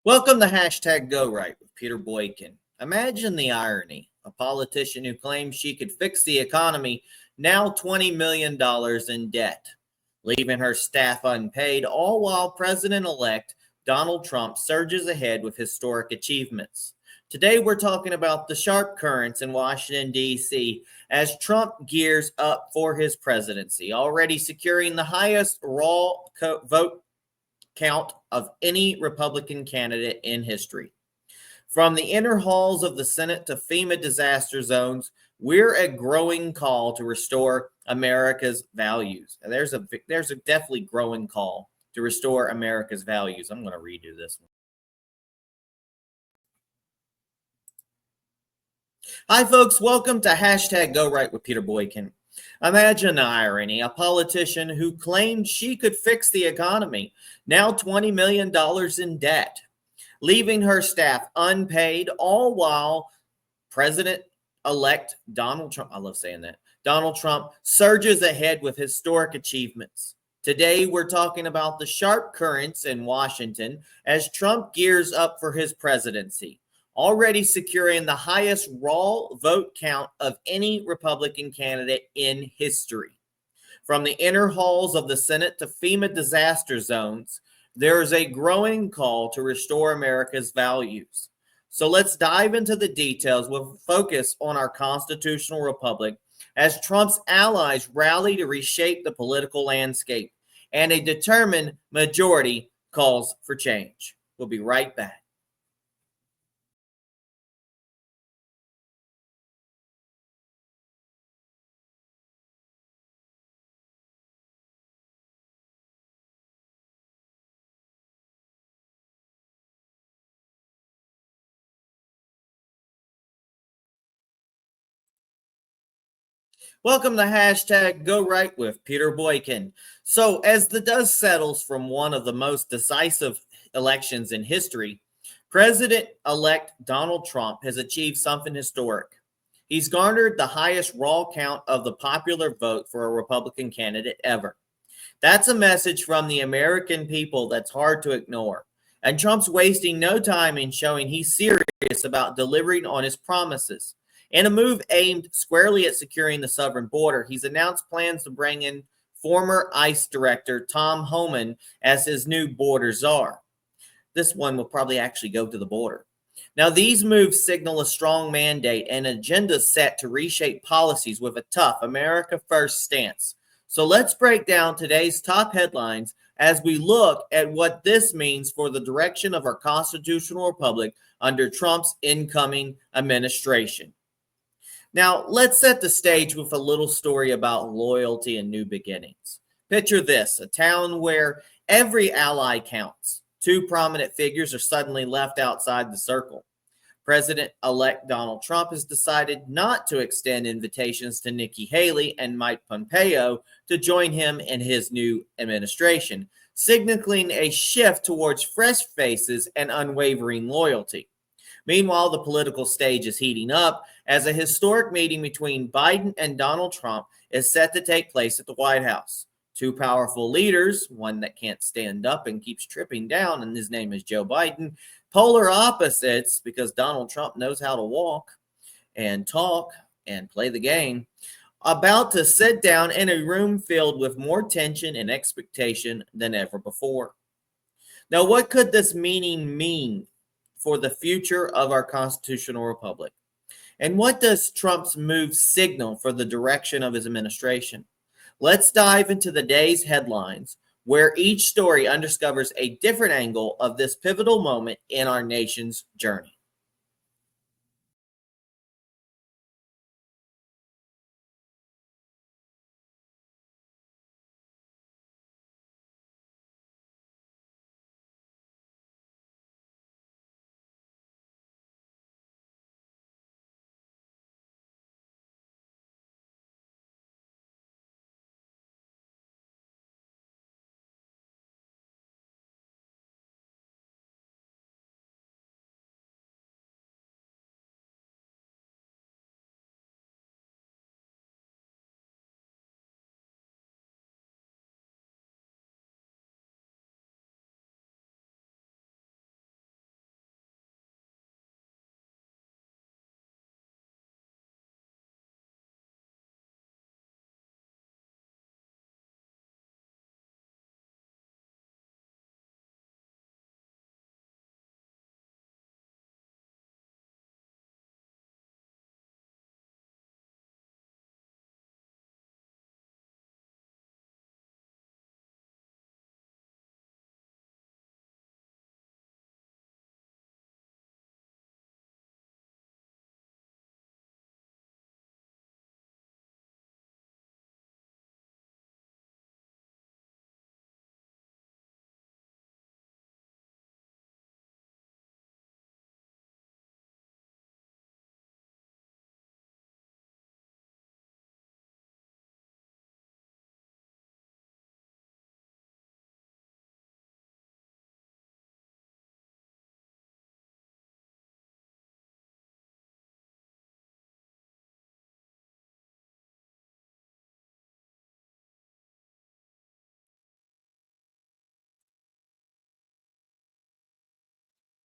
Welcome to hashtag Go Right with Peter Boykin. Imagine the irony. A politician who claimed she could fix the economy, now $20 million in debt, leaving her staff unpaid, all while President-elect Donald Trump surges ahead with historic achievements. Today, we're talking about the sharp currents in Washington, D.C. as Trump gears up for his presidency, already securing the highest vote count of any Republican candidate in history. From the inner halls of the Senate to FEMA disaster zones, we're a growing call to restore America's values. And there's a definitely growing call to restore America's values. I'm going to redo this one. Hi, folks. Welcome to hashtag Go Right with Peter Boykin. Imagine the irony. A politician who claimed she could fix the economy, now $20 million in debt, leaving her staff unpaid, all while President-elect Donald Trump, I love saying that, Donald Trump surges ahead with historic achievements. Today, we're talking about the sharp currents in Washington as Trump gears up for his presidency, already securing the highest raw vote count of any Republican candidate in history. From the inner halls of the Senate to FEMA disaster zones, there is a growing call to restore America's values. So let's dive into the details with focus on our constitutional republic as Trump's allies rally to reshape the political landscape and a determined majority calls for change. We'll be right back. Welcome to hashtag Go Right with Peter Boykin. So, as the dust settles from one of the most decisive elections in history, President-elect Donald Trump has achieved something historic. He's garnered the highest raw count of the popular vote for a Republican candidate ever. That's a message from the American people that's hard to ignore. And Trump's wasting no time in showing he's serious about delivering on his promises. In a move aimed squarely at securing the southern border, he's announced plans to bring in former ICE Director Tom Homan as his new border czar. This one will probably actually go to the border. Now, these moves signal a strong mandate and agenda set to reshape policies with a tough America First stance. So let's break down today's top headlines as we look at what this means for the direction of our constitutional republic under Trump's incoming administration. Now, let's set the stage with a little story about loyalty and new beginnings. Picture this, a town where every ally counts. Two prominent figures are suddenly left outside the circle. President-elect Donald Trump has decided not to extend invitations to Nikki Haley and Mike Pompeo to join him in his new administration, signaling a shift towards fresh faces and unwavering loyalty. Meanwhile, the political stage is heating up as a historic meeting between Biden and Donald Trump is set to take place at the White House. Two powerful leaders, one that can't stand up and keeps tripping down, and his name is Joe Biden, polar opposites because Donald Trump knows how to walk and talk and play the game, about to sit down in a room filled with more tension and expectation than ever before. Now, what could this meeting mean for the future of our constitutional republic? And what does Trump's move signal for the direction of his administration? Let's dive into the day's headlines, where each story undiscovers a different angle of this pivotal moment in our nation's journey.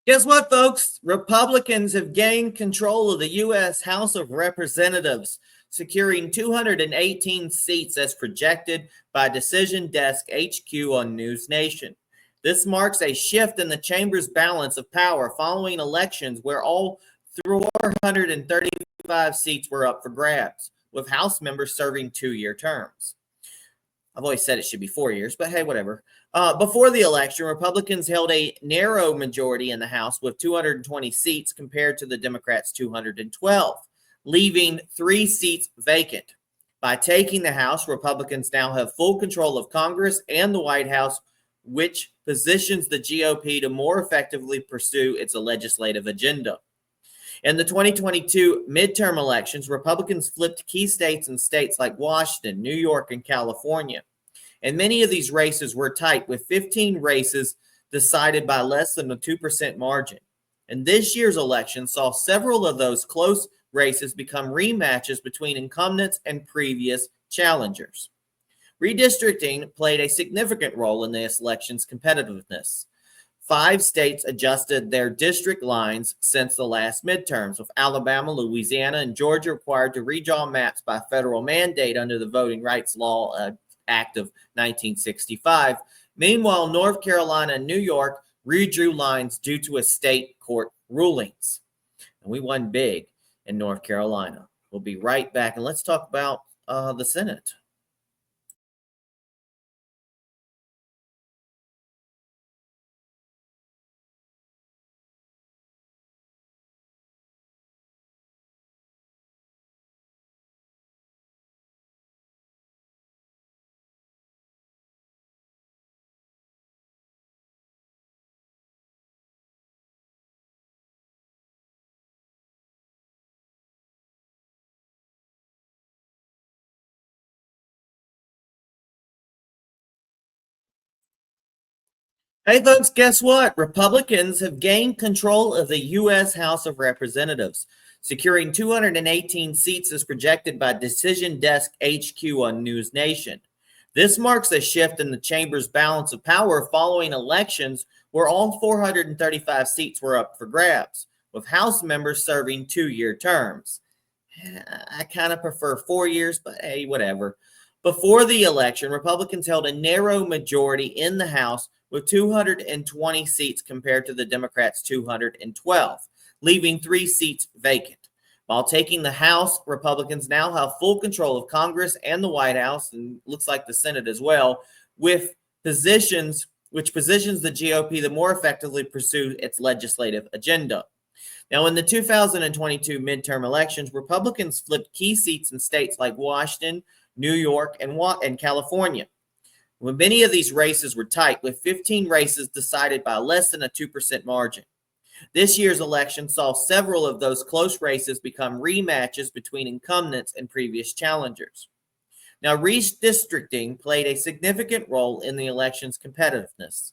Guess what, folks? Republicans have gained control of the U.S. House of Representatives, securing 218 seats as projected by Decision Desk HQ on News Nation. This marks a shift in the chamber's balance of power following elections where all 435 seats were up for grabs, with House members serving 2-year terms. I've always said it should be 4 years, but hey, whatever. Before the election, Republicans held a narrow majority in the House with 220 seats compared to the Democrats' 212, leaving 3 seats vacant. By taking the House, Republicans now have full control of Congress and the White House, which positions the GOP to more effectively pursue its legislative agenda. In the 2022 midterm elections, Republicans flipped key states in states like Washington, New York, and California. And many of these races were tight, with 15 races decided by less than a 2% margin. And this year's election saw several of those close races become rematches between incumbents and previous challengers. Redistricting played a significant role in this election's competitiveness. 5 states adjusted their district lines since the last midterms, with Alabama, Louisiana, and Georgia required to redraw maps by federal mandate under the Voting Rights Law Act of 1965. Meanwhile, North Carolina and New York redrew lines due to a state court rulings. And we won big in North Carolina. We'll be right back, and let's talk about the Senate. Hey, folks, guess what? Republicans have gained control of the U.S. House of Representatives, securing 218 seats as projected by Decision Desk HQ on News Nation. This marks a shift in the chamber's balance of power following elections where all 435 seats were up for grabs, with House members serving 2-year terms. I kind of prefer 4 years, but hey, whatever. Before the election, Republicans held a narrow majority in the House with 220 seats compared to the Democrats' 212, leaving 3 seats vacant. While taking the House, Republicans now have full control of Congress and the White House, and looks like the Senate as well, which positions the GOP to more effectively pursue its legislative agenda. Now, in the 2022 midterm elections, Republicans flipped key seats in states like Washington, New York, and California. When many of these races were tight, with 15 races decided by less than a 2% margin. This year's election saw several of those close races become rematches between incumbents and previous challengers. Now, redistricting played a significant role in the election's competitiveness.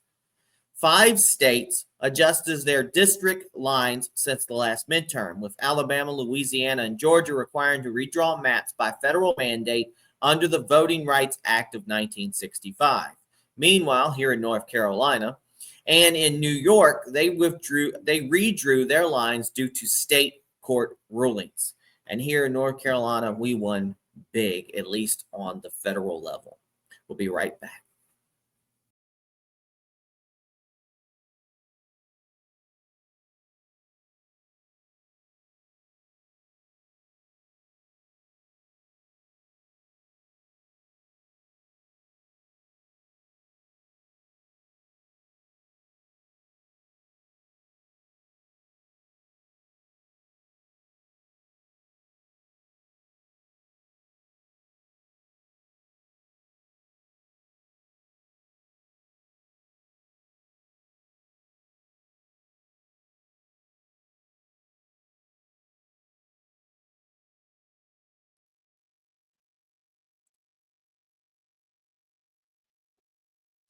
5 states adjusted their district lines since the last midterm, with Alabama, Louisiana, and Georgia requiring to redraw maps by federal mandate under the Voting Rights Act of 1965. Meanwhile, here in North Carolina and in New York, they redrew their lines due to state court rulings. And here in North Carolina, we won big, at least on the federal level. We'll be right back.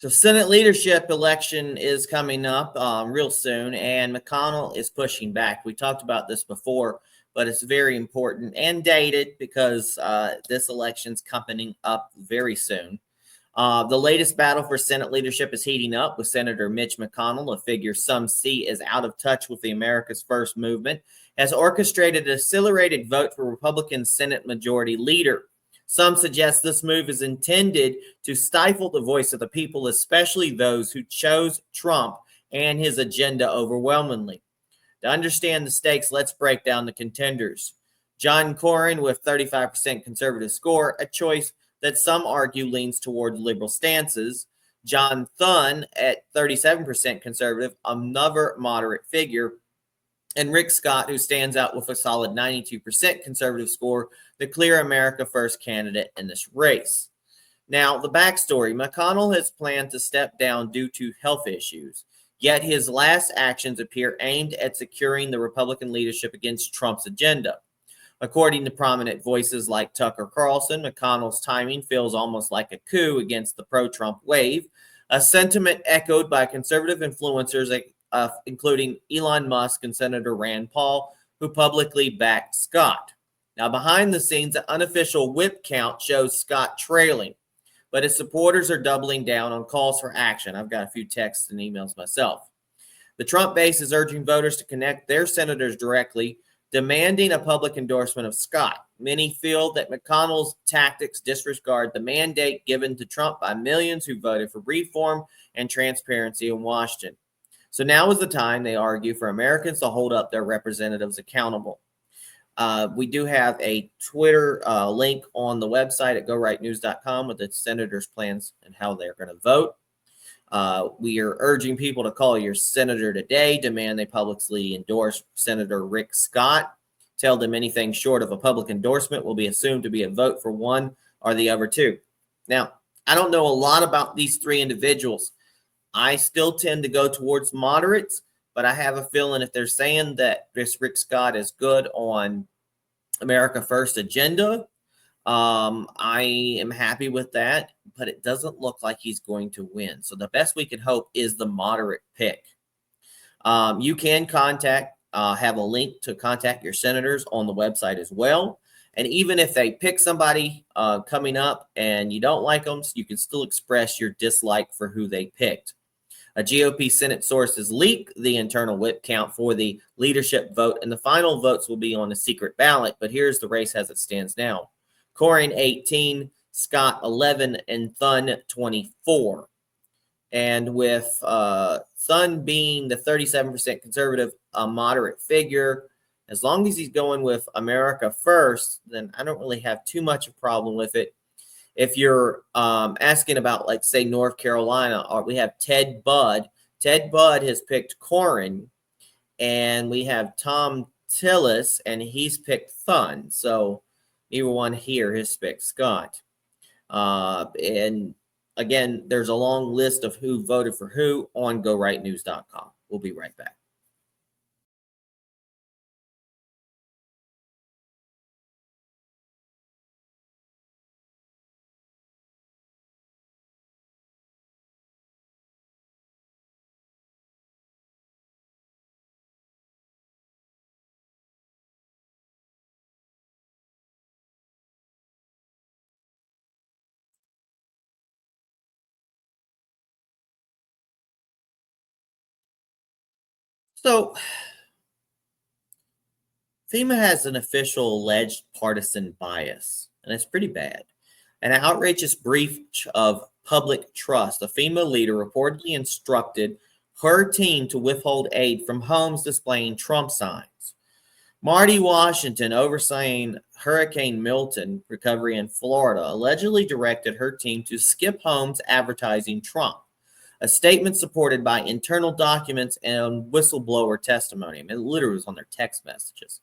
So, Senate leadership election is coming up real soon, and McConnell is pushing back. We talked about this before, but it's very important and dated because this election's coming up very soon. The latest battle for Senate leadership is heating up, with Senator Mitch McConnell, a figure some see as out of touch with the America's First movement, has orchestrated an accelerated vote for Republican Senate Majority Leader. Some suggest this move is intended to stifle the voice of the people, especially those who chose Trump and his agenda overwhelmingly. To understand the stakes, let's break down the contenders. John Cornyn with 35% conservative score, a choice that some argue leans toward liberal stances. John Thune at 37% conservative, another moderate figure. And Rick Scott, who stands out with a solid 92% conservative score, the clear America First candidate in this race. Now, the backstory: McConnell has planned to step down due to health issues, yet his last actions appear aimed at securing the Republican leadership against Trump's agenda. According to prominent voices like Tucker Carlson, McConnell's timing feels almost like a coup against the pro-Trump wave, a sentiment echoed by conservative influencers, including Elon Musk and Senator Rand Paul, who publicly backed Scott. Now, behind the scenes, an unofficial whip count shows Scott trailing, but his supporters are doubling down on calls for action. I've got a few texts and emails myself. The Trump base is urging voters to connect their senators directly, demanding a public endorsement of Scott. Many feel that McConnell's tactics disregard the mandate given to Trump by millions who voted for reform and transparency in Washington. So now is the time, they argue, for Americans to hold up their representatives accountable. We do have a Twitter link on the website at gorightnews.com with the senators' plans and how they're going to vote. We are urging people to call your senator today, demand they publicly endorse Senator Rick Scott. Tell them anything short of a public endorsement will be assumed to be a vote for one or the other two. Now, I don't know a lot about these three individuals. I still tend to go towards moderates, but I have a feeling if they're saying that this Rick Scott is good on America First agenda, I am happy with that, but it doesn't look like he's going to win. So the best we can hope is the moderate pick. You can have a link to contact your senators on the website as well. And even if they pick somebody coming up and you don't like them, you can still express your dislike for who they picked. A GOP Senate source has leaked the internal whip count for the leadership vote, and the final votes will be on a secret ballot. But here's the race as it stands now. Cornyn 18, Scott 11, and Thune 24. And with Thune being the 37% conservative, a moderate figure, as long as he's going with America First, then I don't really have too much of a problem with it. If you're asking about, like, say, North Carolina, or we have Ted Budd. Ted Budd has picked Cornyn, and we have Tom Tillis, and he's picked Thune. So either one here has picked Scott. And again, there's a long list of who voted for who on gorightnews.com. We'll be right back. So FEMA has an official alleged partisan bias, and it's pretty bad. An outrageous breach of public trust. A FEMA leader reportedly instructed her team to withhold aid from homes displaying Trump signs. Marty Washington, overseeing Hurricane Milton recovery in Florida, allegedly directed her team to skip homes advertising Trump. A statement supported by internal documents and whistleblower testimony. I mean, it literally was on their text messages.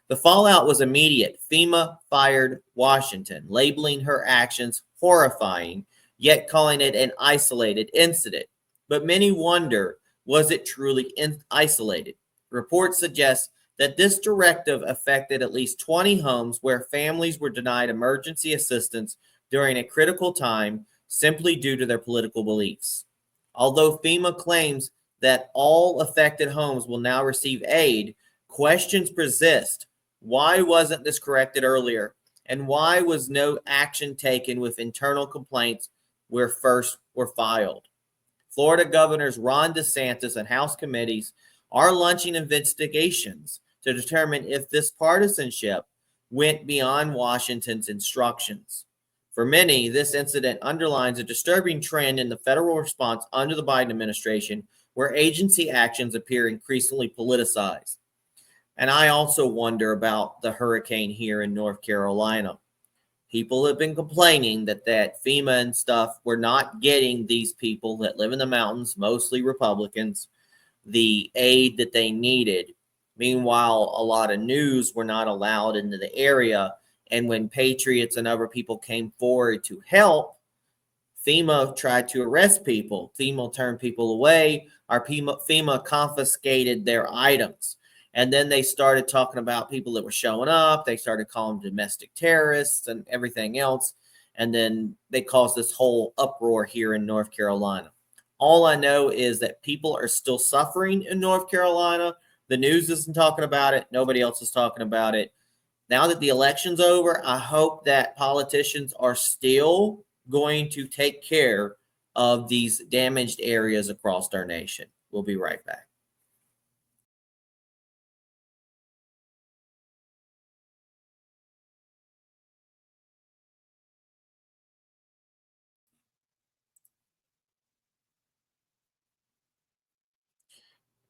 The fallout was immediate. FEMA fired Washington, labeling her actions horrifying, yet calling it an isolated incident. But many wonder, was it truly isolated? Reports suggest that this directive affected at least 20 homes where families were denied emergency assistance during a critical time simply due to their political beliefs. Although FEMA claims that all affected homes will now receive aid, questions persist. Why wasn't this corrected earlier? And why was no action taken with internal complaints were filed. Florida governors Ron DeSantis and House committees are launching investigations to determine if this partisanship went beyond Washington's instructions. For many, this incident underlines a disturbing trend in the federal response under the Biden administration, where agency actions appear increasingly politicized. And I also wonder about the hurricane here in North Carolina. People have been complaining that FEMA and stuff were not getting these people that live in the mountains, mostly Republicans, the aid that they needed. Meanwhile, a lot of news were not allowed into the area. And when patriots and other people came forward to help, FEMA tried to arrest people. FEMA turned people away. FEMA confiscated their items. And then they started talking about people that were showing up. They started calling them domestic terrorists and everything else. And then they caused this whole uproar here in North Carolina. All I know is that people are still suffering in North Carolina. The news isn't talking about it. Nobody else is talking about it. Now that the election's over, I hope that politicians are still going to take care of these damaged areas across our nation. We'll be right back.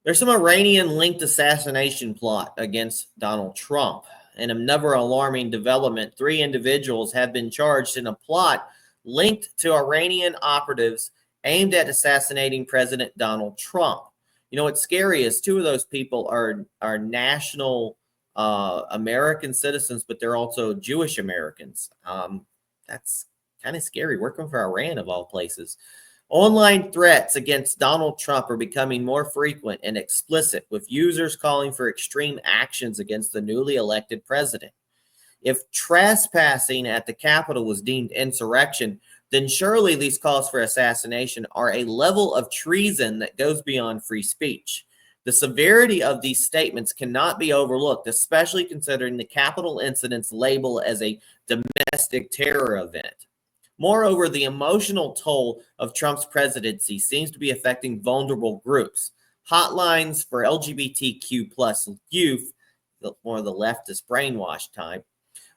There's some Iranian-linked assassination plot against Donald Trump. In another alarming development, 3 individuals have been charged in a plot linked to Iranian operatives aimed at assassinating President Donald Trump. You know, what's scary is 2 of those people are national American citizens, but they're also Jewish Americans. That's kind of scary, working for Iran of all places. Online threats against Donald Trump are becoming more frequent and explicit, with users calling for extreme actions against the newly elected president. If trespassing at the Capitol was deemed insurrection, then surely these calls for assassination are a level of treason that goes beyond free speech. The severity of these statements cannot be overlooked, especially considering the Capitol incident's label as a domestic terror event. Moreover, the emotional toll of Trump's presidency seems to be affecting vulnerable groups. Hotlines for LGBTQ plus youth, or the leftist brainwash type,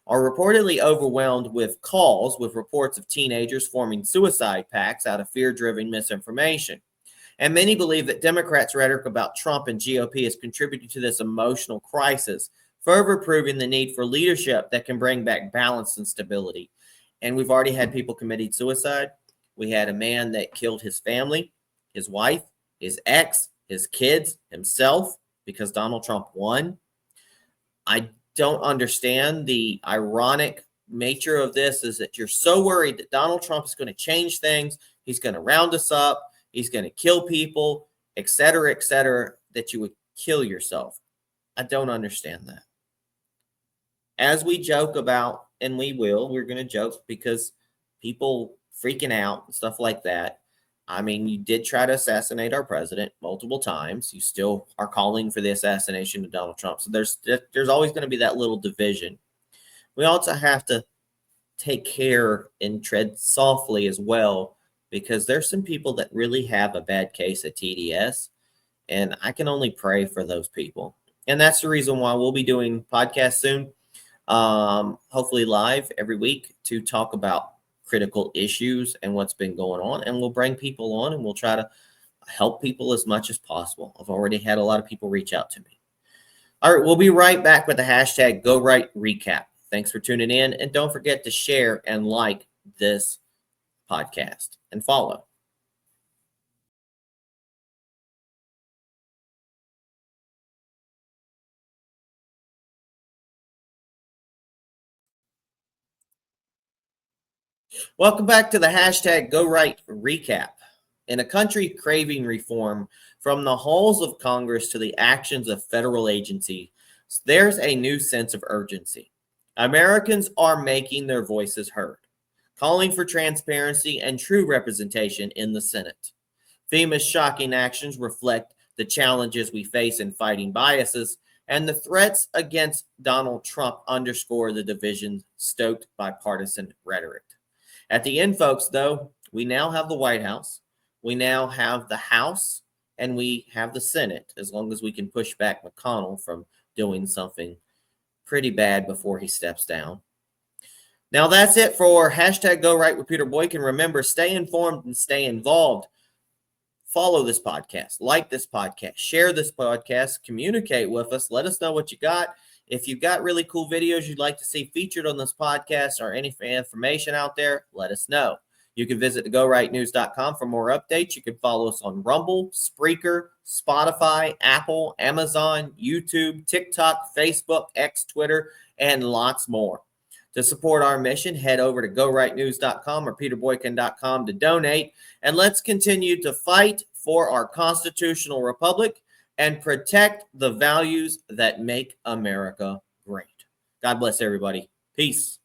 are reportedly overwhelmed with calls, with reports of teenagers forming suicide pacts out of fear-driven misinformation. And many believe that Democrats' rhetoric about Trump and GOP has contributed to this emotional crisis, further proving the need for leadership that can bring back balance and stability. And we've already had people committing suicide. We had a man that killed his family, his wife, his ex, his kids, himself, because Donald Trump won. I don't understand the ironic nature of this, is that you're so worried that Donald Trump is going to change things. He's going to round us up. He's going to kill people, et cetera, that you would kill yourself. I don't understand that. As we joke about, and we're going to joke because people freaking out and stuff like that. I mean, you did try to assassinate our president multiple times. You still are calling for the assassination of Donald Trump. So there's always going to be that little division. We also have to take care and tread softly as well, because there's some people that really have a bad case of TDS, and I can only pray for those people. And that's the reason why we'll be doing podcasts soon, hopefully live every week, to talk about critical issues and what's been going on. And we'll bring people on and we'll try to help people as much as possible. I've already had a lot of people reach out to me. All right, we'll be right back with the hashtag #GoRightRecap. Thanks for tuning in. And don't forget to share and like this podcast and follow. Welcome back to the hashtag #GoRightRecap. In a country craving reform, from the halls of Congress to the actions of federal agencies, there's a new sense of urgency. Americans are making their voices heard, calling for transparency and true representation in the Senate. FEMA's shocking actions reflect the challenges we face in fighting biases, and the threats against Donald Trump underscore the division stoked by partisan rhetoric. At the end, folks, though, We now have the White House. We now have the House, and we have the Senate, as long as we can push back McConnell from doing something pretty bad before he steps down. Now, that's it for hashtag Go Right with Peter Boykin. Remember, stay informed and stay involved. Follow this podcast, like this podcast, share this podcast, communicate with us. Let us know what you got. If you've got really cool videos you'd like to see featured on this podcast or any information out there, let us know. You can visit thegorightnews.com for more updates. You can follow us on Rumble, Spreaker, Spotify, Apple, Amazon, YouTube, TikTok, Facebook, X, Twitter, and lots more. To support our mission, head over to gorightnews.com or peterboykin.com to donate. And let's continue to fight for our constitutional republic and protect the values that make America great. God bless everybody. Peace.